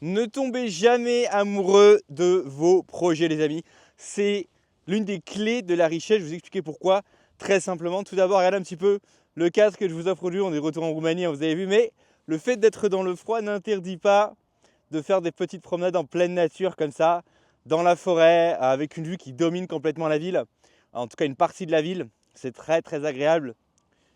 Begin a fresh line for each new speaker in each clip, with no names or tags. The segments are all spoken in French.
Ne tombez jamais amoureux de vos projets, les amis. C'est l'une des clés de la richesse. Je vais vous expliquer pourquoi. Très simplement, tout d'abord, regardez un petit peu le cadre que je vous offre aujourd'hui. On est de retour en Roumanie, hein, vous avez vu. Mais le fait d'être dans le froid n'interdit pas de faire des petites promenades en pleine nature comme ça, dans la forêt, avec une vue qui domine complètement la ville. En tout cas, une partie de la ville. C'est très très agréable.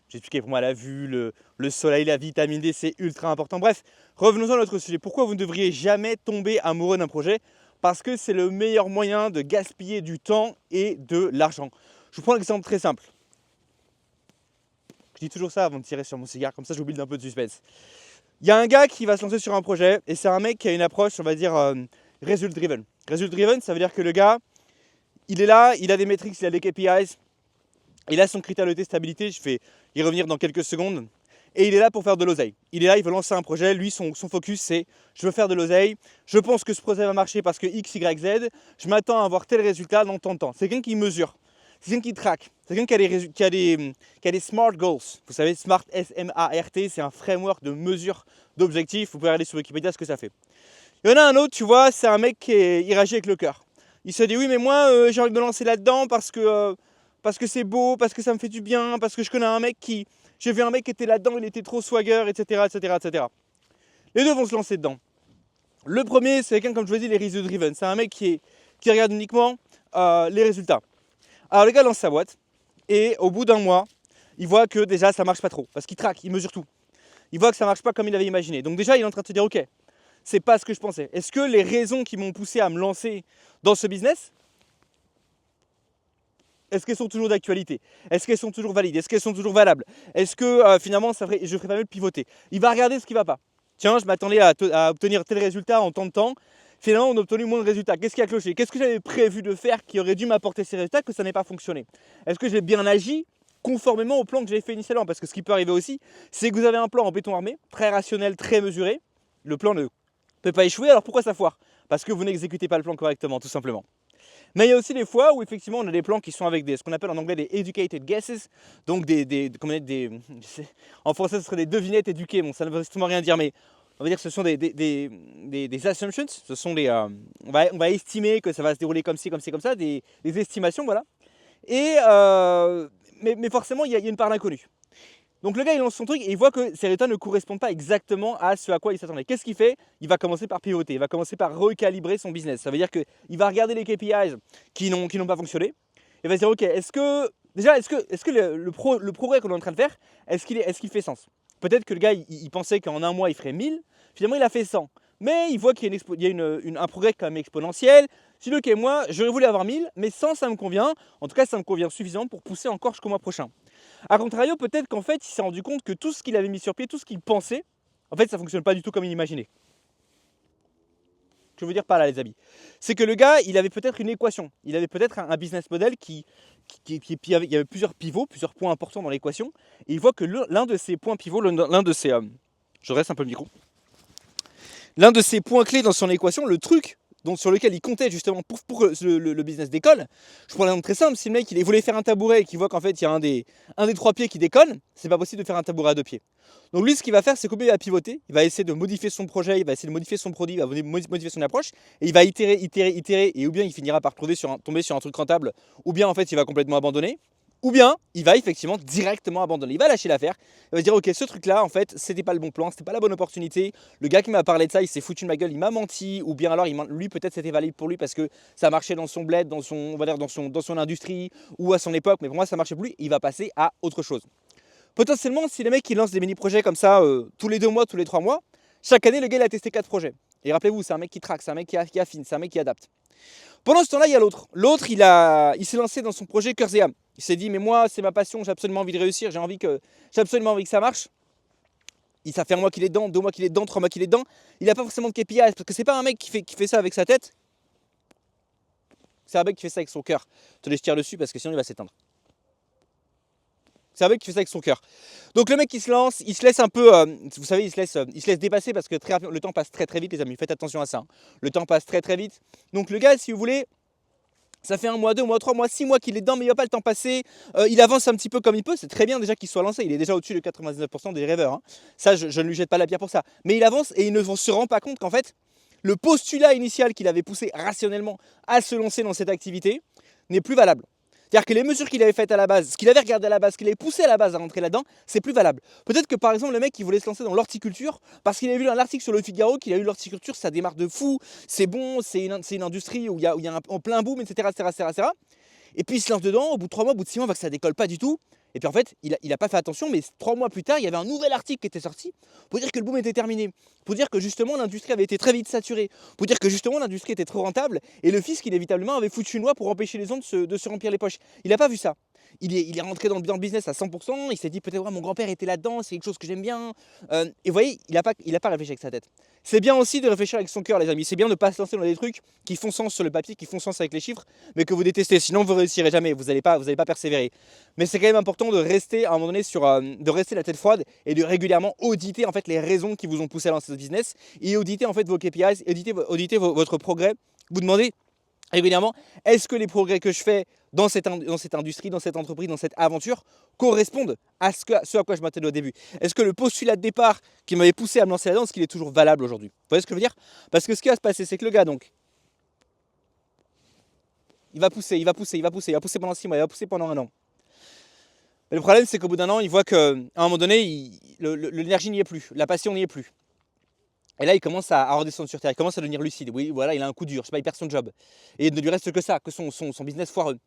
J'ai expliqué pour moi la vue, le soleil, la vitamine D, c'est ultra important. Bref, revenons à notre sujet. Pourquoi vous ne devriez jamais tomber amoureux d'un projet? Parce que c'est le meilleur moyen de gaspiller du temps et de l'argent. Je vous prends un exemple très simple. Je dis toujours ça avant de tirer sur mon cigare, comme ça j'oublie d'un peu de suspense. Il y a un gars qui va se lancer sur un projet et c'est un mec qui a une approche, on va dire, result driven. Result driven, ça veut dire que le gars, il est là, il a des métriques, il a des KPIs, il a son critère de testabilité, je vais y revenir dans quelques secondes. Et il est là pour faire de l'oseille. Il est là, il veut lancer un projet. Lui, son focus, c'est je veux faire de l'oseille. Je pense que ce projet va marcher parce que X, Y, Z. Je m'attends à avoir tel résultat dans tant de temps. C'est quelqu'un qui mesure. C'est quelqu'un qui traque. C'est quelqu'un qui a des smart goals. Vous savez, SMART, S-M-A-R-T, c'est un framework de mesure d'objectifs. Vous pouvez regarder sur Wikipédia ce que ça fait. Il y en a un autre, tu vois, c'est un mec il réagit avec le cœur. Il se dit oui, mais moi, j'ai envie de me lancer là-dedans parce que c'est beau, parce que ça me fait du bien, parce que je connais un mec qui. J'ai vu un mec qui était là-dedans, il était trop swagger, etc., etc., etc. Les deux vont se lancer dedans. Le premier, c'est quelqu'un, comme je vous dis, les result driven. C'est un mec qui regarde uniquement les résultats. Alors, le gars lance sa boîte et au bout d'un mois, il voit que déjà ça marche pas trop parce qu'il traque, il mesure tout. Il voit que ça marche pas comme il avait imaginé. Donc, déjà, il est en train de se dire ok, c'est pas ce que je pensais. Est-ce que les raisons qui m'ont poussé à me lancer dans ce business, est-ce qu'elles sont toujours d'actualité? Est-ce qu'elles sont toujours valides? Est-ce qu'elles sont toujours valables? Est-ce que finalement je ferais pas mieux de pivoter? Il va regarder ce qui ne va pas. Tiens, je m'attendais à obtenir tel résultat en tant de temps. Finalement, on a obtenu moins de résultats. Qu'est-ce qui a cloché? Qu'est-ce que j'avais prévu de faire qui aurait dû m'apporter ces résultats que ça n'ait pas fonctionné? Est-ce que j'ai bien agi conformément au plan que j'avais fait initialement? Parce que ce qui peut arriver aussi, c'est que vous avez un plan en béton armé, très rationnel, très mesuré. Le plan ne peut pas échouer, alors pourquoi ça foire? Parce que vous n'exécutez pas le plan correctement, tout simplement. Mais il y a aussi des fois où effectivement on a des plans qui sont avec ce qu'on appelle en anglais des educated guesses, donc en français ce serait des devinettes éduquées, bon ça ne veut strictement rien dire, mais on va dire que ce sont des assumptions, ce sont on va estimer que ça va se dérouler comme ci, comme ci, comme ça, des estimations, voilà. Et mais forcément il y a une part d'inconnu. Donc le gars il lance son truc et il voit que ces résultats ne correspondent pas exactement à ce à quoi il s'attendait. Qu'est-ce qu'il fait? Il va commencer par pivoter, il va commencer par recalibrer son business. Ça veut dire qu'il va regarder les KPIs qui n'ont pas fonctionné. Il va se dire ok, est-ce que le progrès qu'on est en train de faire, est-ce qu'il fait sens? Peut-être que le gars il pensait qu'en un mois il ferait 1000, finalement il a fait 100. Mais il voit qu'il y a un progrès quand même exponentiel. Si ok, moi j'aurais voulu avoir 1000, mais 100 ça me convient. En tout cas ça me convient suffisamment pour pousser encore jusqu'au mois prochain. A contrario, peut-être qu'en fait, il s'est rendu compte que tout ce qu'il avait mis sur pied, tout ce qu'il pensait, en fait, ça ne fonctionne pas du tout comme il imaginait. Je veux dire par là, les amis. C'est que le gars, il avait peut-être une équation. Il avait peut-être un business model il y avait plusieurs pivots, plusieurs points importants dans l'équation. Et il voit que l'un de ces points pivots, l'un de ces. Je reste un peu le micro. L'un de ces points clés dans son équation, le truc sur lequel il comptait justement pour que le business décolle. Je prends un exemple très simple, si le mec il voulait faire un tabouret et qu'il voit qu'en fait il y a un des 3 pieds qui déconne, c'est pas possible de faire un tabouret à 2 pieds. Donc lui ce qu'il va faire c'est qu'il va pivoter, il va essayer de modifier son projet, il va essayer de modifier son produit, il va modifier son approche et il va itérer et ou bien il finira par tomber sur un truc rentable ou bien en fait il va complètement abandonner. Ou bien, il va effectivement directement abandonner. Il va lâcher l'affaire. Il va se dire, ok, ce truc-là, en fait, c'était pas le bon plan, c'était pas la bonne opportunité. Le gars qui m'a parlé de ça, il s'est foutu de ma gueule, il m'a menti. Ou bien alors, lui, peut-être c'était valide pour lui parce que ça marchait dans son bled, on va dire dans son industrie ou à son époque. Mais pour moi, ça marchait pour lui. Il va passer à autre chose. Potentiellement, si les mecs qui lancent des mini-projets comme ça tous les 2 mois, tous les 3 mois, chaque année, le gars, il a testé 4 projets. Et rappelez-vous, c'est un mec qui traque, c'est un mec qui affine, c'est un mec qui adapte. Pendant ce temps-là, il y a l'autre. L'autre, il s'est lancé dans son projet cœur et âme. Il s'est dit, mais moi, c'est ma passion, j'ai absolument envie de réussir, j'ai absolument envie que ça marche. Ça fait 1 mois qu'il est dedans, 2 mois qu'il est dedans, 3 mois qu'il est dedans. Il n'a pas forcément de KPIs, parce que c'est pas un mec qui fait ça avec sa tête. C'est un mec qui fait ça avec son cœur. Je tire dessus parce que sinon il va s'éteindre. C'est un mec qui fait ça avec son cœur. Donc le mec qui se lance, il se laisse un peu, vous savez, il se laisse dépasser parce que le temps passe très très vite, les amis. Faites attention à ça. Hein. Le temps passe très très vite. Donc le gars, si vous voulez, ça fait 1 mois, 2 mois, 3 mois, 6 mois qu'il est dedans, mais il va pas le temps passer. Il avance un petit peu comme il peut. C'est très bien déjà qu'il soit lancé. Il est déjà au-dessus de 99% des rêveurs. Hein. Ça, je ne lui jette pas la pierre pour ça. Mais il avance et il ne se rend pas compte qu'en fait, le postulat initial qu'il avait poussé rationnellement à se lancer dans cette activité n'est plus valable. C'est-à-dire que les mesures qu'il avait faites à la base, ce qu'il avait regardé à la base, ce qu'il avait poussé à la base à rentrer là-dedans, c'est plus valable. Peut-être que par exemple le mec il voulait se lancer dans l'horticulture parce qu'il avait vu un article sur le Figaro qu'il a eu l'horticulture, ça démarre de fou, c'est bon, c'est une industrie où il y a un plein boom, etc., etc., etc., etc. Et puis il se lance dedans, au bout de 3 mois, au bout de 6 mois, on voit que ça décolle pas du tout. Et puis en fait, il a pas fait attention, mais 3 mois plus tard, il y avait un nouvel article qui était sorti pour dire que le boom était terminé, pour dire que justement l'industrie avait été très vite saturée, pour dire que justement l'industrie était trop rentable et le fisc inévitablement avait foutu une loi pour empêcher les gens de se remplir les poches. Il n'a pas vu ça. Il est rentré dans le business à 100%, il s'est dit peut-être ouais, mon grand-père était là-dedans, c'est quelque chose que j'aime bien. Et vous voyez, il n'a pas réfléchi avec sa tête. C'est bien aussi de réfléchir avec son cœur, les amis. C'est bien de ne pas se lancer dans des trucs qui font sens sur le papier, qui font sens avec les chiffres, mais que vous détestez. Sinon, vous ne réussirez jamais, vous n'allez pas persévérer. Mais c'est quand même important de rester à un moment donné de rester la tête froide et de régulièrement auditer en fait les raisons qui vous ont poussé à lancer ce business et auditer en fait vos KPIs, auditer votre progrès. Vous demandez régulièrement, est-ce que les progrès que je fais dans cette industrie, dans cette entreprise, dans cette aventure correspondent à ce à quoi je m'attendais au début? Est-ce que le postulat de départ qui m'avait poussé à me lancer là-dedans, est-ce qu'il est toujours valable aujourd'hui? Vous voyez ce que je veux dire? Parce que ce qui va se passer, c'est que le gars, donc, il va pousser pendant 6 mois, il va pousser pendant 1 an. Mais le problème, c'est qu'au bout d'un an, il voit qu'à un moment donné, l'énergie n'y est plus, la passion n'y est plus. Et là, il commence à redescendre sur terre, il commence à devenir lucide. Oui, voilà, il a un coup dur, je sais pas, il perd son job. Et il ne lui reste que ça, que son business foireux.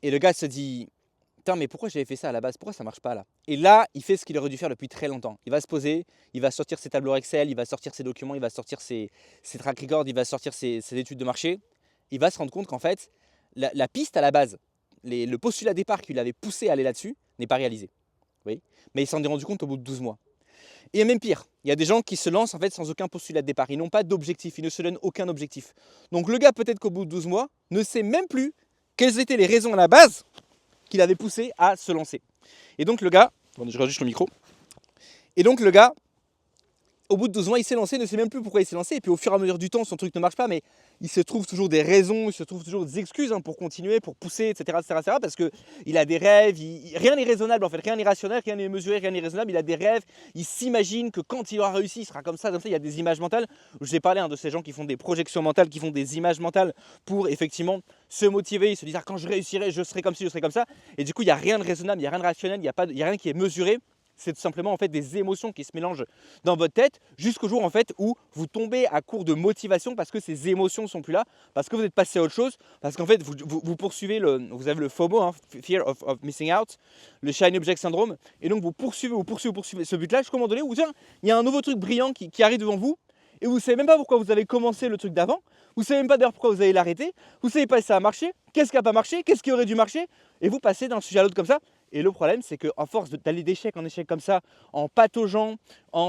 Et le gars se dit, putain, mais pourquoi j'avais fait ça à la base? Pourquoi ça marche pas là? Et là, il fait ce qu'il aurait dû faire depuis très longtemps. Il va se poser, il va sortir ses tableaux Excel, il va sortir ses documents, il va sortir ses track records, il va sortir ses études de marché. Il va se rendre compte qu'en fait, la piste à la base, le postulat départ qui l'avait poussé à aller là-dessus, n'est pas réalisé. Oui, mais il s'en est rendu compte au bout de 12 mois. Et même pire, il y a des gens qui se lancent en fait sans aucun postulat de départ. Ils n'ont pas d'objectif, ils ne se donnent aucun objectif. Donc le gars, peut-être qu'au bout de 12 mois, ne sait même plus quelles étaient les raisons à la base qui l'avaient poussé à se lancer. Et donc le gars, bon, je rajoute le micro. Et donc le gars, au bout de 12 mois, il s'est lancé, ne sait même plus pourquoi il s'est lancé. Et puis au fur et à mesure du temps, son truc ne marche pas, mais il se trouve toujours des raisons, il se trouve toujours des excuses pour continuer, pour pousser, etc. parce qu'il a des rêves, rien n'est raisonnable en fait, rien n'est rationnel, rien n'est mesuré, rien n'est raisonnable. Il a des rêves, il s'imagine que quand il aura réussi, il sera comme ça. Il y a des images mentales. Je vous ai parlé de ces gens qui font des projections mentales, qui font des images mentales pour effectivement se motiver. Ils se disent quand je réussirai, je serai comme ci, je serai comme ça. Et du coup, il n'y a rien de raisonnable, il n'y a rien de rationnel, il n'y a rien qui est mesuré. C'est tout simplement en fait des émotions qui se mélangent dans votre tête jusqu'au jour en fait où vous tombez à court de motivation parce que ces émotions ne sont plus là, parce que vous êtes passé à autre chose, parce qu'en fait vous poursuivez vous avez le FOMO, Fear of Missing Out, le Shiny Object Syndrome, et donc vous poursuivez ce but-là jusqu'à un moment donné où tiens, il y a un nouveau truc brillant qui arrive devant vous et vous ne savez même pas pourquoi vous avez commencé le truc d'avant, vous ne savez même pas d'ailleurs pourquoi vous allez l'arrêter, vous ne savez pas si ça a marché, qu'est-ce qui n'a pas marché, qu'est-ce qui aurait dû marcher, et vous passez d'un sujet à l'autre comme ça. Et le problème, c'est qu'à force d'aller d'échec en échec comme ça, en pataugeant,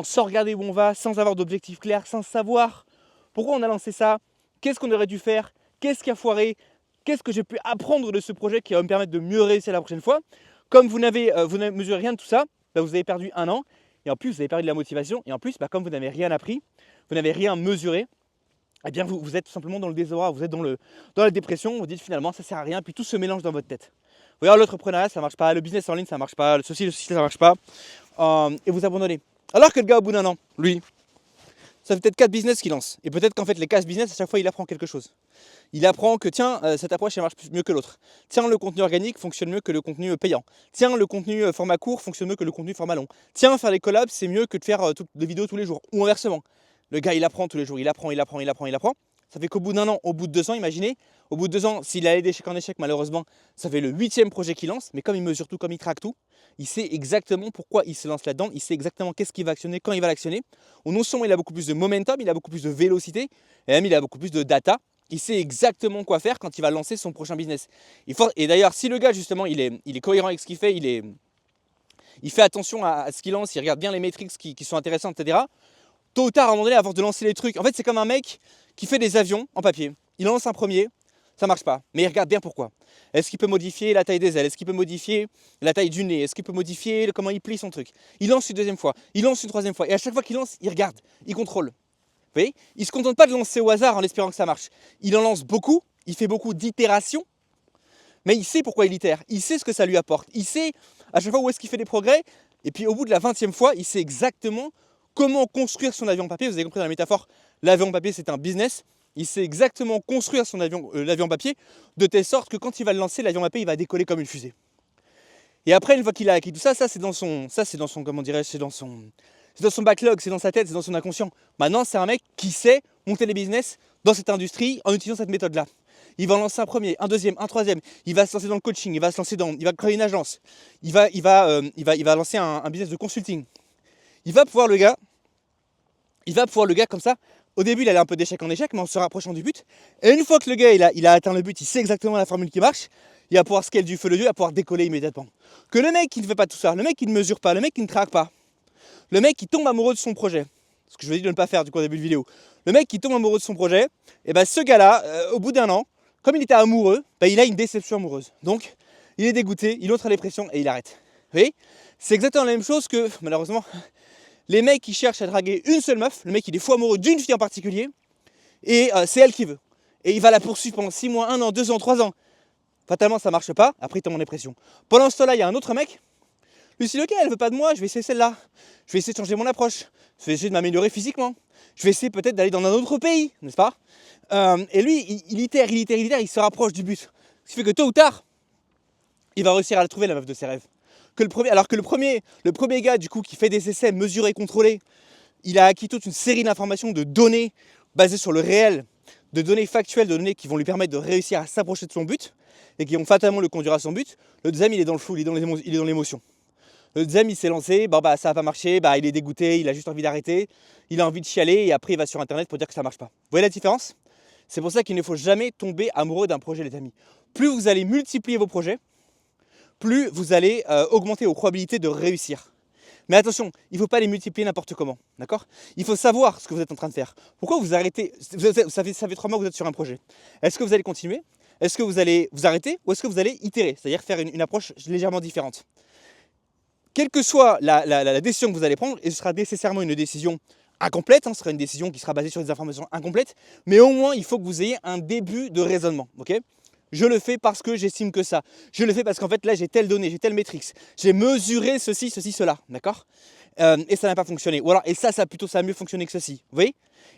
sans regarder où on va, sans avoir d'objectif clair, sans savoir pourquoi on a lancé ça, qu'est-ce qu'on aurait dû faire, qu'est-ce qui a foiré, qu'est-ce que j'ai pu apprendre de ce projet qui va me permettre de mieux réussir la prochaine fois. Comme vous n'avez mesuré rien de tout ça, vous avez perdu 1 an, et en plus vous avez perdu de la motivation, et en plus comme vous n'avez rien appris, vous n'avez rien mesuré, eh bien vous êtes tout simplement dans le désarroi, vous êtes dans la dépression, vous dites finalement ça sert à rien, puis tout se mélange dans votre tête. Vous voyez, l'entrepreneuriat ça marche pas, le business en ligne ça marche pas, ceci ça marche pas, et vous abandonnez. Alors que le gars au bout d'1 an, lui, ça fait peut-être 4 business qu'il lance, et peut-être qu'en fait les 4 business à chaque fois il apprend quelque chose. Il apprend que tiens, cette approche elle marche mieux que l'autre. Tiens, le contenu organique fonctionne mieux que le contenu payant. Tiens, le contenu format court fonctionne mieux que le contenu format long. Tiens, faire les collabs c'est mieux que de faire des vidéos tous les jours, ou inversement. Le gars il apprend tous les jours, il apprend. Ça fait qu'au bout d'1 an, au bout de 2 ans, imaginez, au bout de 2 ans, s'il allait d'échec en échec, malheureusement, ça fait le 8e projet qu'il lance, mais comme il mesure tout, comme il traque tout, il sait exactement pourquoi il se lance là-dedans, il sait exactement qu'est-ce qu'il va actionner, quand il va l'actionner. Non seulement il a beaucoup plus de momentum, il a beaucoup plus de vélocité, et même il a beaucoup plus de data, il sait exactement quoi faire quand il va lancer son prochain business. Et d'ailleurs, si le gars, justement, il est cohérent avec ce qu'il fait, il fait attention à ce qu'il lance, il regarde bien les métriques qui sont intéressantes, etc., tôt ou tard, à un moment donné, avant de lancer les trucs, en fait, c'est comme un mec qui fait des avions en papier. Il en lance un premier, ça marche pas, mais il regarde bien pourquoi. Est-ce qu'il peut modifier la taille des ailes? Est-ce qu'il peut modifier la taille du nez? Est-ce qu'il peut modifier comment il plie son truc? Il lance une deuxième fois, il lance une troisième fois, et à chaque fois qu'il lance, il regarde, il contrôle. Vous voyez? Il ne se contente pas de lancer au hasard en espérant que ça marche. Il en lance beaucoup, il fait beaucoup d'itérations, mais il sait pourquoi il itère, il sait ce que ça lui apporte, il sait à chaque fois où est-ce qu'il fait des progrès, et puis au bout de la 20e fois, il sait exactement comment construire son avion en papier. Vous avez compris dans la métaphore, l'avion en papier c'est un business. Il sait exactement construire son avion, l'avion en papier, de telle sorte que quand il va le lancer, l'avion en papier il va décoller comme une fusée. Et après, une fois qu'il a acquis tout ça, c'est dans son, comment dirais-je, c'est dans son backlog, c'est dans sa tête, c'est dans son inconscient. Maintenant, c'est un mec qui sait monter les business dans cette industrie en utilisant cette méthode-là. Il va en lancer un premier, un deuxième, un troisième. Il va se lancer dans le coaching, il va créer une agence. Il va lancer un business de consulting. Il va pouvoir le gars comme ça. Au début, il allait un peu d'échec en échec, mais en se rapprochant du but. Et une fois que le gars il a atteint le but, il sait exactement la formule qui marche. Il va pouvoir scaler du feu le dieu, il va pouvoir décoller immédiatement. Que le mec qui ne fait pas tout ça, le mec qui ne mesure pas, le mec qui ne traque pas, le mec qui tombe amoureux de son projet, ce que je vous ai dit de ne pas faire du coup au début de vidéo, le mec qui tombe amoureux de son projet, et ben ce gars-là, au bout d'un an, comme il était amoureux, il a une déception amoureuse. Donc, il est dégoûté, il entre à la dépression et il arrête. Vous voyez ? C'est exactement la même chose que, malheureusement, les mecs qui cherchent à draguer une seule meuf, le mec il est fou amoureux d'une fille en particulier, et c'est elle qui veut. Et il va la poursuivre pendant 6 mois, 1 an, 2 ans, 3 ans. Fatalement, ça marche pas, après il tombe en dépression. Pendant ce temps-là, il y a un autre mec, lui il dit ok, elle veut pas de moi, je vais essayer celle-là. Je vais essayer de changer mon approche, je vais essayer de m'améliorer physiquement. Je vais essayer peut-être d'aller dans un autre pays, n'est-ce pas ? Et lui, il itère, il se rapproche du but. Ce qui fait que tôt ou tard, il va réussir à la trouver, la meuf de ses rêves. Alors que le premier gars, du coup, qui fait des essais mesurés, contrôlés, il a acquis toute une série d'informations, de données basées sur le réel, de données factuelles, de données qui vont lui permettre de réussir à s'approcher de son but et qui vont fatalement le conduire à son but. Le deuxième, il est dans le flou, il est dans l'émotion. Le deuxième, il s'est lancé, ça n'a pas marché, il est dégoûté, il a juste envie d'arrêter, il a envie de chialer et après il va sur internet pour dire que ça ne marche pas. Vous voyez la différence ? C'est pour ça qu'il ne faut jamais tomber amoureux d'un projet, les amis. Plus vous allez multiplier vos projets, plus vous allez augmenter vos probabilités de réussir. Mais attention, il ne faut pas les multiplier n'importe comment, d'accord ? Il faut savoir ce que vous êtes en train de faire. Pourquoi vous arrêtez ? Ça fait 3 mois que vous êtes sur un projet. Est-ce que vous allez continuer ? Est-ce que vous allez vous arrêter ? Ou est-ce que vous allez itérer ? C'est-à-dire faire une approche légèrement différente. Quelle que soit la décision que vous allez prendre, et ce sera nécessairement une décision incomplète, ce sera une décision qui sera basée sur des informations incomplètes, mais au moins il faut que vous ayez un début de raisonnement, ok ? Je le fais parce que j'estime que ça. Je le fais parce qu'en fait là j'ai telle donnée, j'ai telle métrique, j'ai mesuré ceci, cela, d'accord ? Et ça n'a pas fonctionné. Ou alors, et ça a mieux fonctionné que ceci, vous voyez ?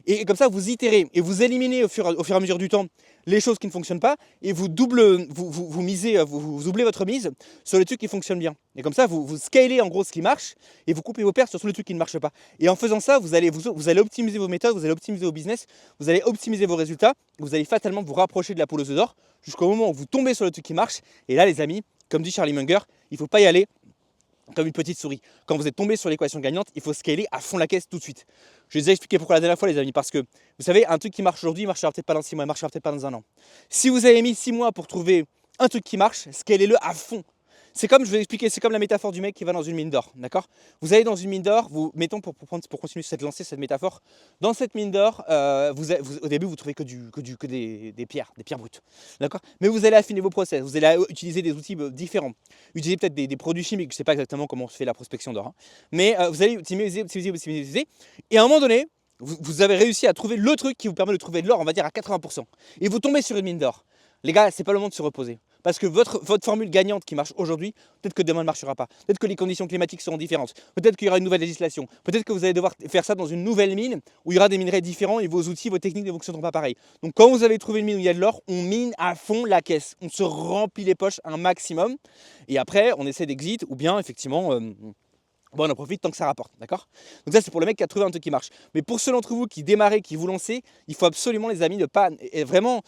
Et comme ça vous itérez et vous éliminez au fur et à mesure du temps les choses qui ne fonctionnent pas et vous doublez votre mise sur les trucs qui fonctionnent bien. Et comme ça vous scalez en gros ce qui marche et vous coupez vos pertes sur tous les trucs qui ne marchent pas. Et en faisant ça, vous allez optimiser vos méthodes, vous allez optimiser vos business, vous allez optimiser vos résultats, vous allez fatalement vous rapprocher de la poule aux œufs d'or jusqu'au moment où vous tombez sur le truc qui marche. Et là les amis, comme dit Charlie Munger, il ne faut pas y aller comme une petite souris. Quand vous êtes tombé sur l'équation gagnante, il faut scaler à fond la caisse tout de suite. Je vous ai expliqué pourquoi la dernière fois les amis, parce que vous savez, un truc qui marche aujourd'hui, il ne marchera peut-être pas dans 6 mois, il ne marchera peut-être pas dans un an. Si vous avez mis 6 mois pour trouver un truc qui marche, scalez-le à fond. C'est comme, je vais expliquer, c'est comme la métaphore du mec qui va dans une mine d'or, d'accord ? Vous allez dans une mine d'or, mettons pour continuer cette lancée, cette métaphore, dans cette mine d'or, au début vous trouvez que des pierres brutes, d'accord ? Mais vous allez affiner vos process, vous allez utiliser des outils différents, utiliser peut-être des produits chimiques, je ne sais pas exactement comment on se fait la prospection d'or, mais vous allez optimiser, et à un moment donné, vous avez réussi à trouver le truc qui vous permet de trouver de l'or, on va dire à 80%, et vous tombez sur une mine d'or. Les gars, c'est pas le moment de se reposer. Parce que votre formule gagnante qui marche aujourd'hui, peut-être que demain ne marchera pas. Peut-être que les conditions climatiques seront différentes. Peut-être qu'il y aura une nouvelle législation. Peut-être que vous allez devoir faire ça dans une nouvelle mine où il y aura des minerais différents et vos outils, vos techniques ne fonctionneront pas pareil. Donc quand vous avez trouvé une mine où il y a de l'or, on mine à fond la caisse. On se remplit les poches un maximum. Et après, on essaie d'exit ou bien effectivement... on en profite tant que ça rapporte, d'accord ? Donc ça c'est pour le mec qui a trouvé un truc qui marche. Mais pour ceux d'entre vous qui démarrez, qui vous lancez, il faut absolument les amis ne pas être vraiment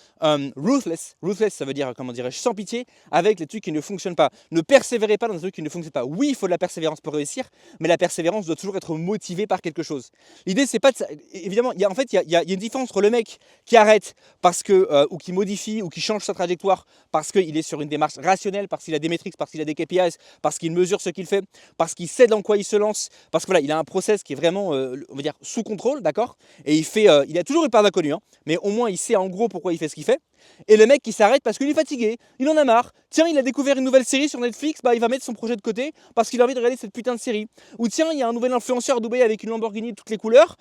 ruthless. Ruthless ça veut dire, comment dirais-je, sans pitié avec les trucs qui ne fonctionnent pas. Ne persévérez pas dans un truc qui ne fonctionne pas. Oui, il faut de la persévérance pour réussir, mais la persévérance doit toujours être motivée par quelque chose. L'idée c'est pas de... Évidemment, il y a une différence entre le mec qui arrête parce que, ou qui modifie, ou qui change sa trajectoire parce qu'il est sur une démarche rationnelle, parce qu'il a des métriques, parce qu'il a des KPIs, parce qu'il mesure ce qu'il fait, parce qu'il sait dans quoi il se lance, parce que voilà, il a un process qui est vraiment, on va dire, sous contrôle, d'accord ? Et il a toujours une part d'inconnu, mais au moins il sait en gros pourquoi il fait ce qu'il fait. Et le mec qui s'arrête parce qu'il est fatigué, il en a marre. Tiens, il a découvert une nouvelle série sur Netflix, il va mettre son projet de côté parce qu'il a envie de regarder cette putain de série. Ou tiens, il y a un nouvel influenceur à Dubaï avec une Lamborghini de toutes les couleurs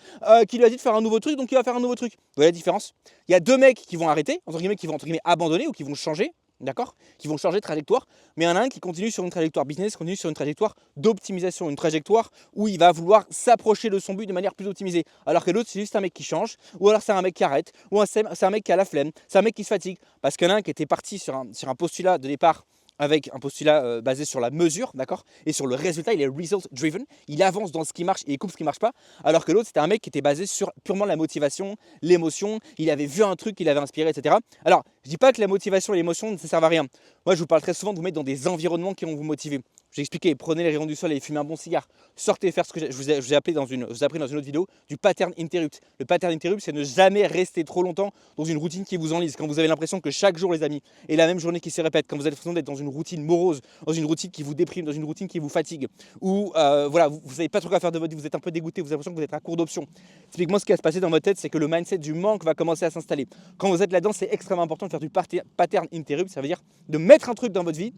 qui lui a dit de faire un nouveau truc, donc il va faire un nouveau truc. Vous voyez la différence ? Il y a deux mecs qui vont arrêter, entre guillemets, qui vont abandonner ou qui vont changer. d'accord, qui vont changer de trajectoire, mais il y en a un qui continue sur une trajectoire business, continue sur une trajectoire d'optimisation, une trajectoire où il va vouloir s'approcher de son but de manière plus optimisée, alors que l'autre c'est juste un mec qui change, ou alors c'est un mec qui arrête, ou c'est un mec qui a la flemme, c'est un mec qui se fatigue, parce qu'il y en a un qui était parti sur un postulat de départ avec un postulat basé sur la mesure, d'accord, et sur le résultat, il est result driven, il avance dans ce qui marche et il coupe ce qui marche pas, alors que l'autre c'était un mec qui était basé sur purement la motivation, l'émotion, il avait vu un truc, il avait inspiré, etc. Alors, je dis pas que la motivation et l'émotion ne servent à rien. Moi, je vous parle très souvent de vous mettre dans des environnements qui vont vous motiver. J'ai expliqué, prenez les rayons du soleil, fumez un bon cigare, sortez faire ce que je vous ai appris dans une autre vidéo du pattern interrupt. Le pattern interrupt, c'est ne jamais rester trop longtemps dans une routine qui vous enlise. Quand vous avez l'impression que chaque jour, les amis, est la même journée qui se répète, quand vous avez l'impression d'être dans une routine morose, dans une routine qui vous déprime, dans une routine qui vous fatigue, ou voilà, vous n'avez pas trop à faire de votre vie, vous êtes un peu dégoûté, vous avez l'impression que vous êtes à court d'options. Typiquement, ce qui va se passer dans votre tête, c'est que le mindset du manque va commencer à s'installer. Quand vous êtes là-dedans, c'est extrêmement important de faire du pattern interrupt, ça veut dire de mettre un truc dans votre vie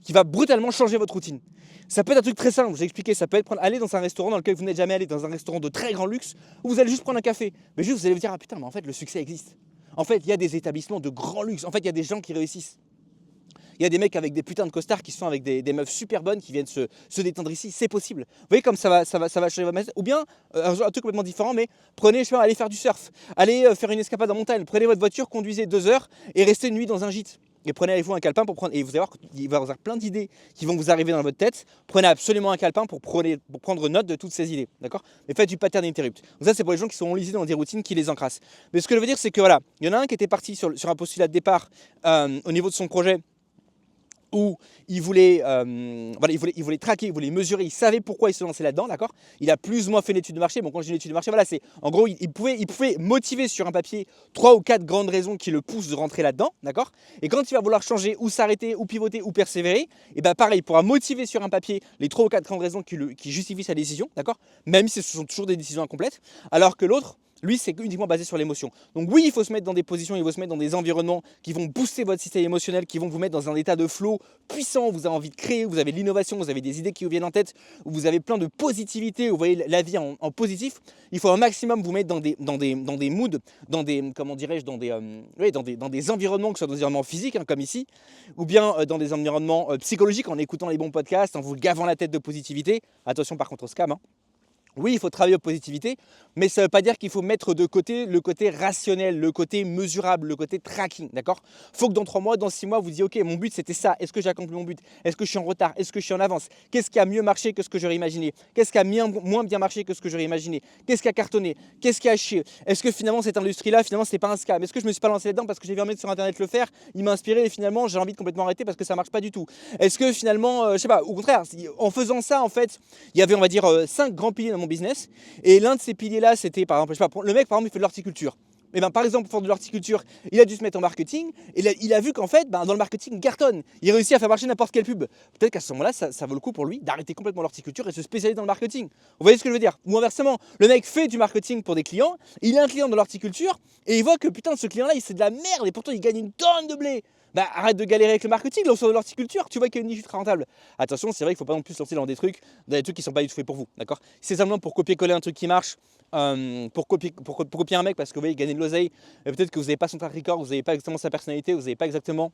qui va brutalement changer votre routine. Ça peut être un truc très simple, je vous ai expliqué, ça peut être aller dans un restaurant dans lequel vous n'êtes jamais allé, dans un restaurant de très grand luxe, où vous allez juste prendre un café. Mais juste vous allez vous dire, ah putain, mais en fait le succès existe. En fait, il y a des établissements de grand luxe, en fait il y a des gens qui réussissent. Il y a des mecs avec des putains de costards qui sont avec des meufs super bonnes qui viennent se détendre ici, c'est possible. Vous voyez comme ça va changer votre mindset. Ou bien, un truc complètement différent, mais prenez, je sais pas, allez faire du surf, allez faire une escapade en montagne, prenez votre voiture, conduisez 2 heures et restez une nuit dans un gîte. Et prenez avec vous un calepin pour prendre. Et vous allez voir qu'il va y avoir plein d'idées qui vont vous arriver dans votre tête. Prenez absolument un calepin pour prendre note de toutes ces idées. D'accord? Mais faites du pattern interrupt. Donc ça, c'est pour les gens qui sont enlisés dans des routines qui les encrassent. Mais ce que je veux dire, c'est que voilà, il y en a un qui était parti sur un postulat de départ au niveau de son projet, où il voulait traquer, il voulait mesurer, il savait pourquoi il se lançait là-dedans, d'accord? Il a plus ou moins fait une étude de marché. Bon, quand je dis une étude de marché, voilà, c'est en gros, il pouvait motiver sur un papier 3 ou 4 grandes raisons qui le poussent de rentrer là-dedans, d'accord? Et quand il va vouloir changer ou s'arrêter ou pivoter ou persévérer, et bien pareil, il pourra motiver sur un papier les 3 ou 4 grandes raisons qui justifient sa décision, d'accord? Même si ce sont toujours des décisions incomplètes, alors que l'autre, lui, c'est uniquement basé sur l'émotion. Donc oui, il faut se mettre dans des positions, il faut se mettre dans des environnements qui vont booster votre système émotionnel, qui vont vous mettre dans un état de flow puissant, vous avez envie de créer, vous avez de l'innovation, vous avez des idées qui vous viennent en tête, vous avez plein de positivité, vous voyez la vie en positif. Il faut un maximum vous mettre dans des moods, dans des, comment dirais-je, dans des environnements, que ce soit des environnements physiques, hein, comme ici, ou bien dans des environnements psychologiques, en écoutant les bons podcasts, en vous gavant la tête de positivité. Attention par contre au scam, hein. Oui, il faut travailler aux positivités, mais ça ne veut pas dire qu'il faut mettre de côté le côté rationnel, le côté mesurable, le côté tracking, d'accord? Il faut que dans 3 mois, dans 6 mois, vous disiez, ok, mon but c'était ça, est-ce que j'ai accompli mon but? Est-ce que je suis en retard? Est-ce que je suis en avance? Qu'est-ce qui a mieux marché que ce que j'aurais imaginé? Qu'est-ce qui a moins bien marché que ce que j'aurais imaginé? Qu'est-ce qui a cartonné? Qu'est-ce qui a chié? Est-ce que finalement cette industrie-là, finalement, c'est pas un scam? Est-ce que je me suis pas lancé là-dedans parce que j'ai vu un mec sur Internet le faire, il m'a inspiré et finalement j'ai envie de complètement arrêter parce que ça marche pas du tout? Est-ce que finalement, je sais pas, au contraire, en faisant ça, en fait, il y avait, on va dire, 5 grands piliers dans mon business. Et l'un de ces piliers-là, c'était par exemple, je sais pas, le mec, par exemple, il fait de l'horticulture. Et ben, par exemple, pour faire de l'horticulture, il a dû se mettre en marketing et il a vu qu'en fait, dans le marketing, il cartonne. Il réussit à faire marcher n'importe quelle pub. Peut-être qu'à ce moment-là, ça vaut le coup pour lui d'arrêter complètement l'horticulture et se spécialiser dans le marketing. Vous voyez ce que je veux dire? Ou inversement, le mec fait du marketing pour des clients, il a un client dans l'horticulture et il voit que putain, ce client-là, c'est de la merde et pourtant il gagne une tonne de blé. Bah arrête de galérer avec le marketing, lance sur de l'horticulture, tu vois qu'il y a une niche ultra rentable. Attention, c'est vrai qu'il ne faut pas non plus se lancer dans des trucs qui ne sont pas du tout faits pour vous, d'accord? C'est simplement pour copier-coller un truc qui marche, pour copier un mec parce que vous voyez, gagner de l'oseille, peut-être que vous n'avez pas son track record, vous n'avez pas exactement sa personnalité, vous n'avez pas exactement...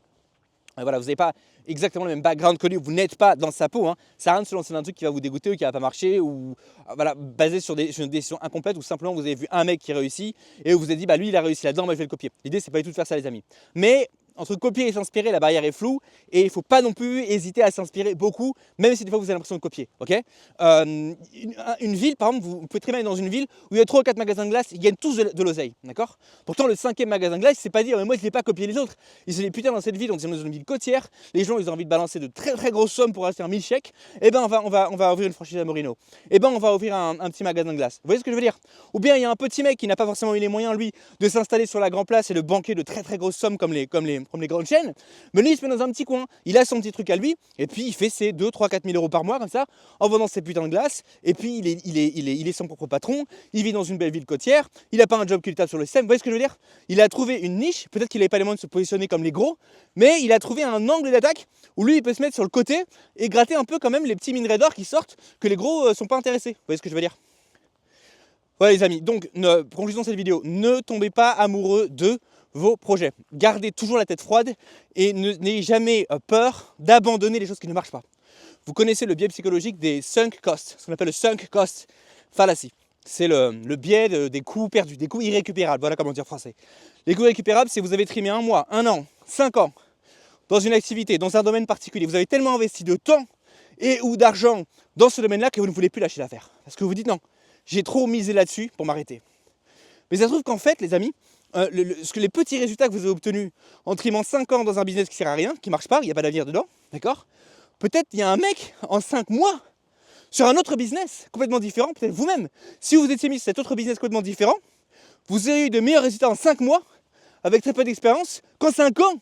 Voilà, vous n'avez pas exactement le même background que lui, vous n'êtes pas dans sa peau, hein. Ça sert à rien de se lancer dans un truc qui va vous dégoûter ou qui ne va pas marcher, ou voilà, basé sur une décision incomplète, ou simplement vous avez vu un mec qui réussit et vous vous êtes dit, bah lui il a réussi là-dedans, moi je vais le copier. L'idée c'est pas du tout de faire ça les amis. Mais entre copier et s'inspirer, la barrière est floue et il ne faut pas non plus hésiter à s'inspirer beaucoup, même si des fois vous avez l'impression de copier. Okay, une ville, par exemple, vous pouvez très bien aller dans une ville où il y a 3 ou 4 magasins de glace, ils gagnent tous de l'oseille. D'accord. Pourtant, le 5e magasin de glace, c'est pas dire, mais moi je ne l'ai pas copié les autres. Ils se disent, putain, dans cette ville, on est dans une ville côtière, les gens ils ont envie de balancer de très très grosses sommes pour acheter un milkshake, et ben on va ouvrir une franchise à Morino. Et ben on va ouvrir un petit magasin de glace. Vous voyez ce que je veux dire? Ou bien il y a un petit mec qui n'a pas forcément eu les moyens, lui, de s'installer sur la Grand Place et de banquer de très très grosses sommes comme les grandes chaînes. Mais lui, il se met dans un petit coin, il a son petit truc à lui, et puis il fait ses 2, 3, 4 000 euros par mois, comme ça, en vendant ses putains de glace, et puis il est son propre patron, il vit dans une belle ville côtière, il n'a pas un job qui lui tape sur le système, vous voyez ce que je veux dire? Il a trouvé une niche, peut-être qu'il n'avait pas les moyens de se positionner comme les gros, mais il a trouvé un angle d'attaque où lui, il peut se mettre sur le côté et gratter un peu quand même les petits minerais d'or qui sortent, que les gros sont pas intéressés, vous voyez ce que je veux dire? Voilà les amis, donc conclusion de cette vidéo, ne tombez pas amoureux de vos projets. Gardez toujours la tête froide et n'ayez jamais peur d'abandonner les choses qui ne marchent pas. Vous connaissez le biais psychologique des sunk costs, ce qu'on appelle le sunk cost fallacy. C'est le biais des coûts perdus, des coûts irrécupérables, voilà comment dire en français. Les coûts irrécupérables, c'est vous avez trimé 1 mois, 1 an, 5 ans dans une activité, dans un domaine particulier. Vous avez tellement investi de temps et ou d'argent dans ce domaine-là que vous ne voulez plus lâcher l'affaire. Parce que vous dites non, j'ai trop misé là-dessus pour m'arrêter. Mais ça se trouve qu'en fait, les amis, les petits résultats que vous avez obtenus en trimant 5 ans dans un business qui ne sert à rien, qui ne marche pas, il n'y a pas d'avenir dedans, d'accord? Peut-être il y a un mec en 5 mois sur un autre business complètement différent, peut-être vous-même. Si vous étiez mis sur cet autre business complètement différent, vous auriez eu de meilleurs résultats en 5 mois avec très peu d'expérience qu'en 5 ans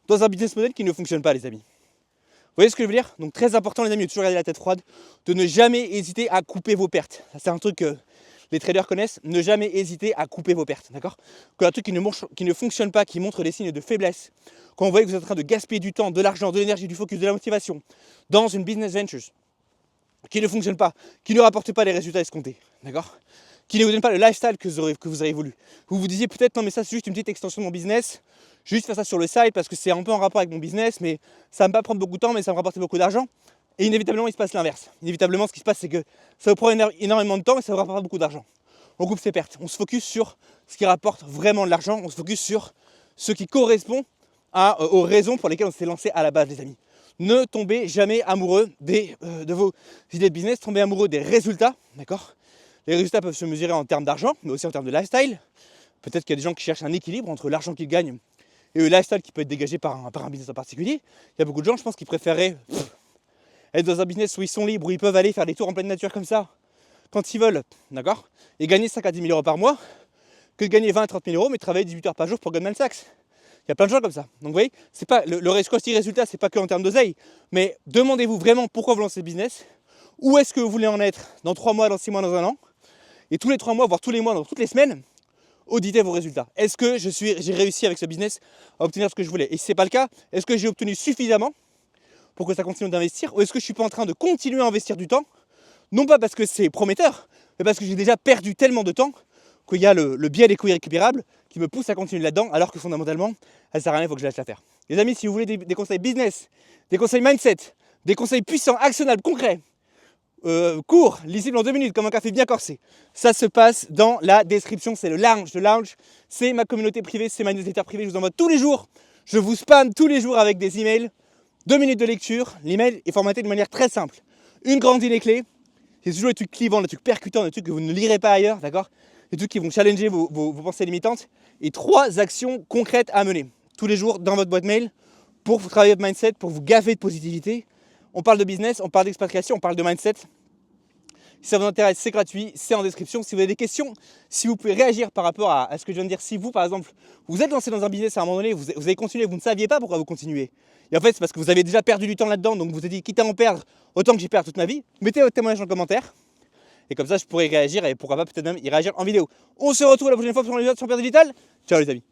dans un business model qui ne fonctionne pas, les amis. Vous voyez ce que je veux dire? Donc très important, les amis, de toujours garder la tête froide, de ne jamais hésiter à couper vos pertes. Ça, c'est un truc que les traders connaissent, ne jamais hésiter à couper vos pertes, d'accord? Quand un truc qui ne fonctionne pas, qui montre des signes de faiblesse, quand vous voyez que vous êtes en train de gaspiller du temps, de l'argent, de l'énergie, du focus, de la motivation dans une business venture qui ne fonctionne pas, qui ne rapporte pas les résultats escomptés, d'accord? Qui ne vous donne pas le lifestyle que vous auriez voulu. Vous vous disiez peut-être non mais ça c'est juste une petite extension de mon business, je vais juste faire ça sur le side parce que c'est un peu en rapport avec mon business, mais ça va me pas prendre beaucoup de temps, mais ça va me rapporter beaucoup d'argent. Et inévitablement il se passe l'inverse. Inévitablement ce qui se passe c'est que ça vous prend énormément de temps et ça vous rapporte beaucoup d'argent. On coupe ses pertes, on se focus sur ce qui rapporte vraiment de l'argent, on se focus sur ce qui correspond aux raisons pour lesquelles on s'est lancé à la base, les amis. Ne tombez jamais amoureux de vos idées de business, tombez amoureux des résultats, d'accord? Les résultats peuvent se mesurer en termes d'argent, mais aussi en termes de lifestyle. Peut-être qu'il y a des gens qui cherchent un équilibre entre l'argent qu'ils gagnent et le lifestyle qui peut être dégagé par un business en particulier. Il y a beaucoup de gens, je pense, qui préféraient être dans un business où ils sont libres, où ils peuvent aller faire des tours en pleine nature comme ça, quand ils veulent, d'accord? Et gagner 5 à 10 000 euros par mois, que de gagner 20 à 30 000 euros, mais travailler 18 heures par jour pour Goldman Sachs. Il y a plein de gens comme ça. Donc vous voyez, c'est pas, le résultat, c'est pas que en termes d'oseille, mais demandez-vous vraiment pourquoi vous lancez le business, où est-ce que vous voulez en être dans 3 mois, dans 6 mois, dans 1 an, et tous les 3 mois, voire tous les mois, dans toutes les semaines, auditez vos résultats. Est-ce que j'ai réussi avec ce business à obtenir ce que je voulais? Et si ce n'est pas le cas, est-ce que j'ai obtenu suffisamment pour que ça continue d'investir? Ou est-ce que je ne suis pas en train de continuer à investir du temps? Non pas parce que c'est prometteur, mais parce que j'ai déjà perdu tellement de temps qu'il y a le biais des coûts irrécupérables qui me pousse à continuer là-dedans, alors que fondamentalement, ça ne sert à rien, il faut que je lâche l'affaire. Les amis, si vous voulez des conseils business, des conseils mindset, des conseils puissants, actionnables, concrets, court, lisible en 2 minutes, comme un café bien corsé. Ça se passe dans la description, c'est le lounge. Le lounge, c'est ma communauté privée, c'est ma newsletter privée, je vous envoie tous les jours. Je vous spam tous les jours avec des emails, 2 minutes de lecture. L'email est formaté de manière très simple. Une grande idée clé, c'est toujours des trucs clivants, des trucs percutants, des trucs que vous ne lirez pas ailleurs, d'accord? Des trucs qui vont challenger vos pensées limitantes. Et 3 actions concrètes à mener tous les jours dans votre boîte mail pour travailler votre mindset, pour vous gaver de positivité. On parle de business, on parle d'expatriation, on parle de mindset. Si ça vous intéresse, c'est gratuit, c'est en description. Si vous avez des questions, si vous pouvez réagir par rapport à ce que je viens de dire. Si vous, par exemple, vous êtes lancé dans un business à un moment donné, vous avez continué, vous ne saviez pas pourquoi vous continuez. Et en fait, c'est parce que vous avez déjà perdu du temps là-dedans, donc vous vous êtes dit, quitte à en perdre, autant que j'y perds toute ma vie. Mettez votre témoignage en commentaire. Et comme ça, je pourrai réagir et pourquoi pas peut-être même y réagir en vidéo. On se retrouve la prochaine fois pour un épisode sur Champion Digital. Ciao les amis.